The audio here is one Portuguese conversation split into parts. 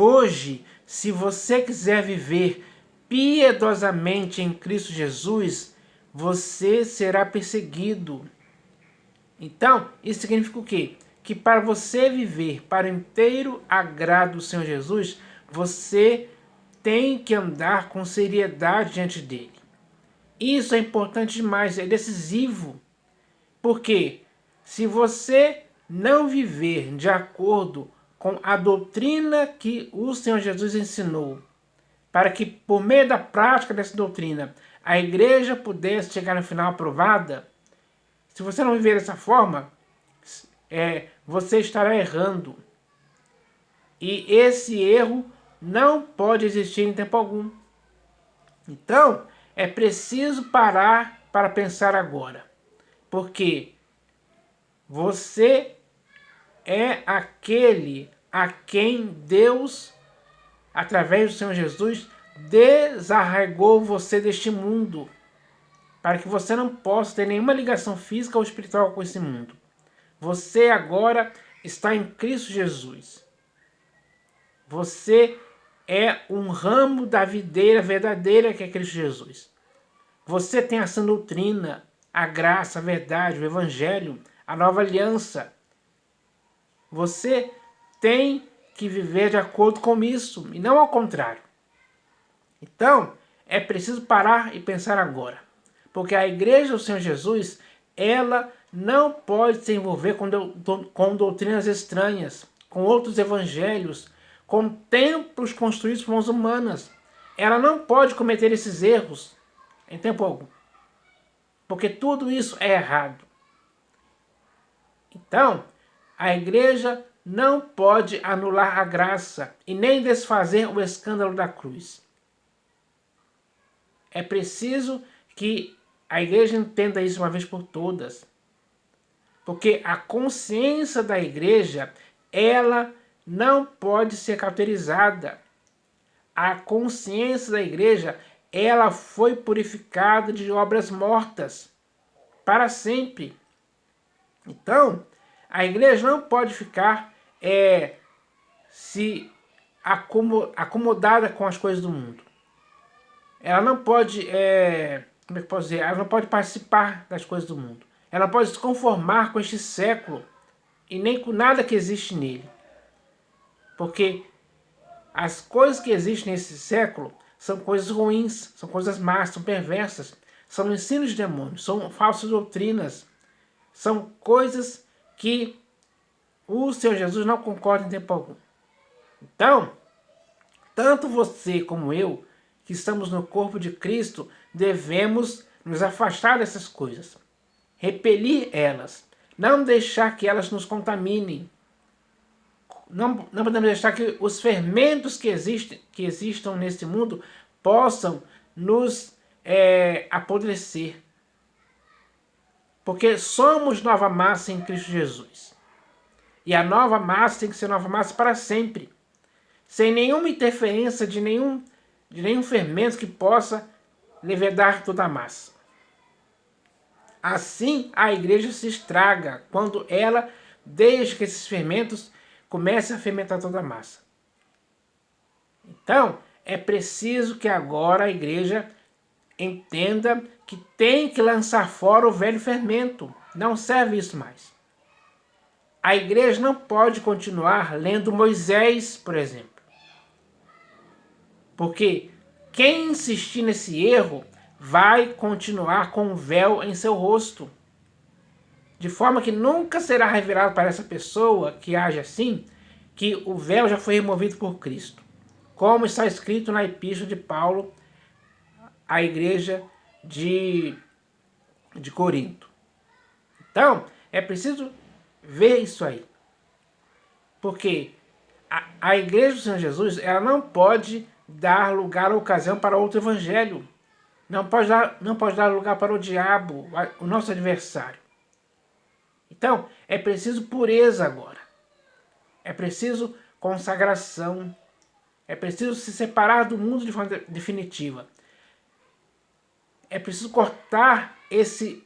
Hoje, se você quiser viver piedosamente em Cristo Jesus, você será perseguido. Então, isso significa o quê? Que para você viver para o inteiro agrado do Senhor Jesus, você tem que andar com seriedade diante dele. Isso é importante demais, é decisivo. Porque se você não viver de acordo com a doutrina que o Senhor Jesus ensinou, para que por meio da prática dessa doutrina a igreja pudesse chegar no final aprovada, se você não viver dessa forma, você estará errando. E esse erro não pode existir em tempo algum. Então, é preciso parar para pensar agora. Porque você é aquele a quem Deus, através do Senhor Jesus, desarraigou você deste mundo, para que você não possa ter nenhuma ligação física ou espiritual com esse mundo. Você agora está em Cristo Jesus. Você é um ramo da videira verdadeira que é Cristo Jesus. Você tem a sã doutrina, a graça, a verdade, o evangelho, a nova aliança. Você tem que viver de acordo com isso e não ao contrário. Então, é preciso parar e pensar agora. Porque a igreja do Senhor Jesus, ela não pode se envolver com doutrinas estranhas, com outros evangelhos, com templos construídos por mãos humanas. Ela não pode cometer esses erros em tempo algum. Porque tudo isso é errado. Então, a igreja não pode anular a graça e nem desfazer o escândalo da cruz. É preciso que a igreja entenda isso uma vez por todas. Porque a consciência da igreja, ela não pode ser cauterizada. A consciência da igreja, ela foi purificada de obras mortas para sempre. Então, a igreja não pode ficar se acomodada com as coisas do mundo. Ela não pode, como é que eu posso dizer? Ela não pode participar das coisas do mundo. Ela não pode se conformar com este século e nem com nada que existe nele. Porque as coisas que existem nesse século são coisas ruins, são coisas más, são perversas, são ensinos de demônios, são falsas doutrinas, são coisas que o Senhor Jesus não concorda em tempo algum. Então, tanto você como eu, que estamos no corpo de Cristo, devemos nos afastar dessas coisas, repelir elas, não deixar que elas nos contaminem, não podemos deixar que os fermentos que existam nesse mundo possam nos apodrecer, porque somos nova massa em Cristo Jesus. E a nova massa tem que ser nova massa para sempre, sem nenhuma interferência de nenhum fermento que possa levedar toda a massa. Assim, a igreja se estraga quando ela deixa que esses fermentos comecem a fermentar toda a massa. Então, é preciso que agora a igreja entenda que tem que lançar fora o velho fermento. Não serve isso mais. A igreja não pode continuar lendo Moisés, por exemplo. Porque quem insistir nesse erro vai continuar com o véu em seu rosto. De forma que nunca será revelado para essa pessoa que age assim, que o véu já foi removido por Cristo. Como está escrito na epístola de Paulo à igreja de Corinto. Então, é preciso ver isso aí. Porque a igreja do Senhor Jesus, ela não pode dar lugar ou ocasião para outro evangelho. Não pode dar lugar para o diabo, o nosso adversário. Então, é preciso pureza agora. É preciso consagração. É preciso se separar do mundo de forma definitiva. É preciso cortar esse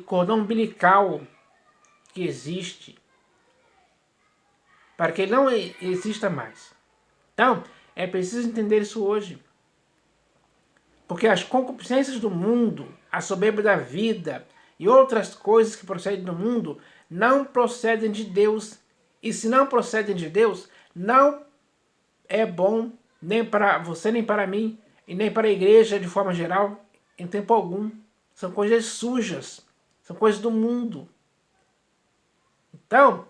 cordão umbilical que existe, para que ele não exista mais. Então, é preciso entender isso hoje. Porque as concupiscências do mundo, a soberba da vida e outras coisas que procedem do mundo não procedem de Deus. E se não procedem de Deus, não é bom nem para você, nem para mim, e nem para a igreja de forma geral, em tempo algum. São coisas sujas, são coisas do mundo. Então,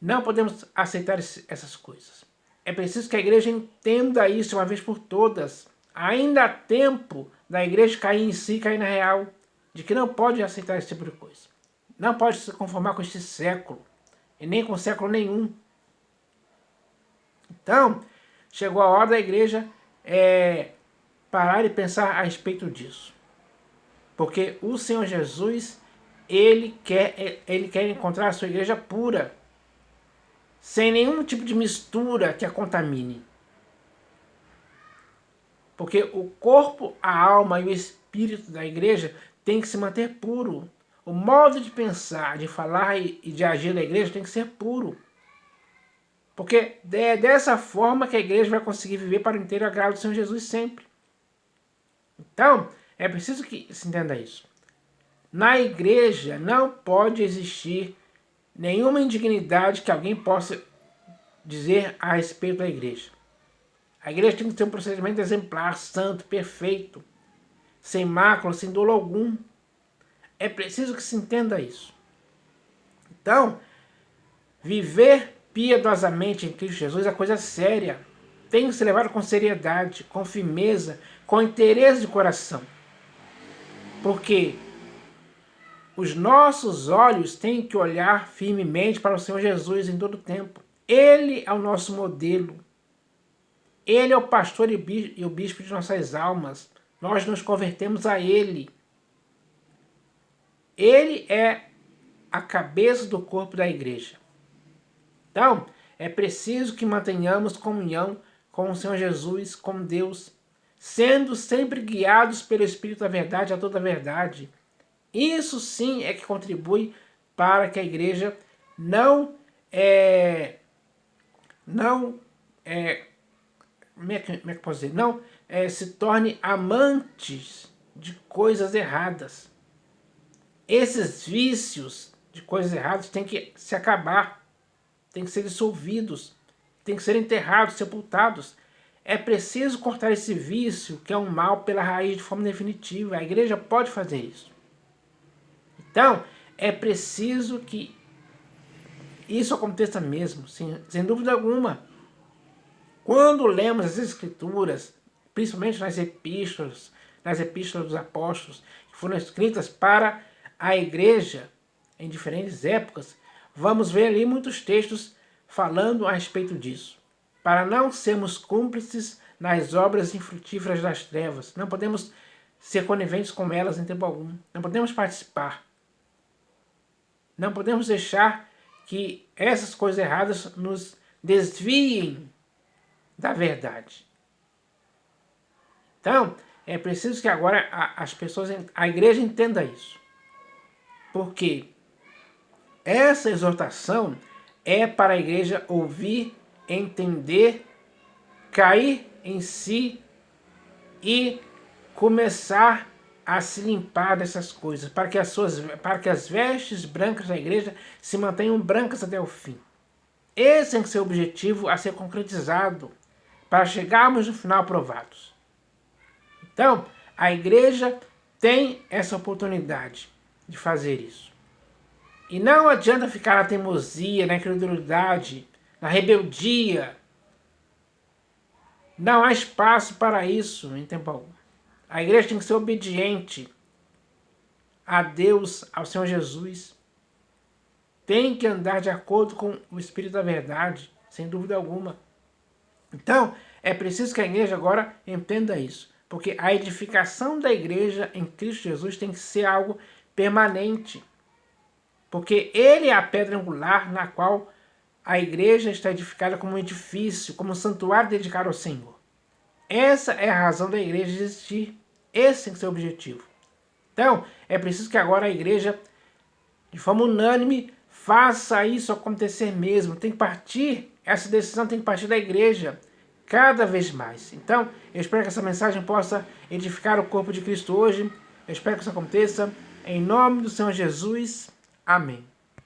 não podemos aceitar essas coisas. É preciso que a igreja entenda isso de uma vez por todas. Ainda há tempo da igreja cair em si, cair na real, de que não pode aceitar esse tipo de coisa. Não pode se conformar com este século, e nem com século nenhum. Então, chegou a hora da igreja parar e pensar a respeito disso. Porque o Senhor Jesus, ele quer encontrar a sua igreja pura, sem nenhum tipo de mistura que a contamine. Porque o corpo, a alma e o espírito da igreja tem que se manter puro. O modo de pensar, de falar e de agir da igreja tem que ser puro. Porque é dessa forma que a igreja vai conseguir viver para o inteiro agrado do Senhor Jesus sempre. Então, é preciso que se entenda isso. Na igreja não pode existir nenhuma indignidade que alguém possa dizer a respeito da igreja. A igreja tem que ter um procedimento exemplar, santo, perfeito, sem mácula, sem dolo algum. É preciso que se entenda isso. Então, viver piedosamente em Cristo Jesus é coisa séria. Tem que ser levado com seriedade, com firmeza, com interesse de coração. Porque os nossos olhos têm que olhar firmemente para o Senhor Jesus em todo o tempo. Ele é o nosso modelo. Ele é o pastor e o bispo de nossas almas. Nós nos convertemos a Ele. Ele é a cabeça do corpo da igreja. Então, é preciso que mantenhamos comunhão com o Senhor Jesus, com Deus, sendo sempre guiados pelo Espírito da verdade a toda a verdade. Isso sim é que contribui para que a igreja como é que posso dizer? Não se torne amantes de coisas erradas. Esses vícios de coisas erradas têm que se acabar, têm que ser dissolvidos, têm que ser enterrados, sepultados. É preciso cortar esse vício, que é um mal, pela raiz de forma definitiva. A igreja pode fazer isso. Então, é preciso que isso aconteça mesmo, sem dúvida alguma. Quando lemos as Escrituras, principalmente nas epístolas dos apóstolos, que foram escritas para a igreja em diferentes épocas, vamos ver ali muitos textos falando a respeito disso. Para não sermos cúmplices nas obras infrutíferas das trevas, não podemos ser coniventes com elas em tempo algum, não podemos participar. Não podemos deixar que essas coisas erradas nos desviem da verdade. Então, é preciso que agora a igreja entenda isso. Porque essa exortação é para a igreja ouvir, entender, cair em si e começar a se limpar dessas coisas, para que as vestes brancas da igreja se mantenham brancas até o fim. Esse tem que ser o objetivo a ser concretizado, para chegarmos no final aprovados. Então, a igreja tem essa oportunidade de fazer isso. E não adianta ficar na teimosia, na incredulidade, na rebeldia. Não há espaço para isso em tempo algum. A igreja tem que ser obediente a Deus, ao Senhor Jesus. Tem que andar de acordo com o Espírito da verdade, sem dúvida alguma. Então, é preciso que a igreja agora entenda isso. Porque a edificação da igreja em Cristo Jesus tem que ser algo permanente. Porque Ele é a pedra angular na qual a igreja está edificada como um edifício, como um santuário dedicado ao Senhor. Essa é a razão da igreja existir. Esse tem que ser o objetivo. Então, é preciso que agora a igreja, de forma unânime, faça isso acontecer mesmo. Tem que partir essa decisão tem que partir da igreja cada vez mais. Então, eu espero que essa mensagem possa edificar o corpo de Cristo hoje. Eu espero que isso aconteça. Em nome do Senhor Jesus. Amém.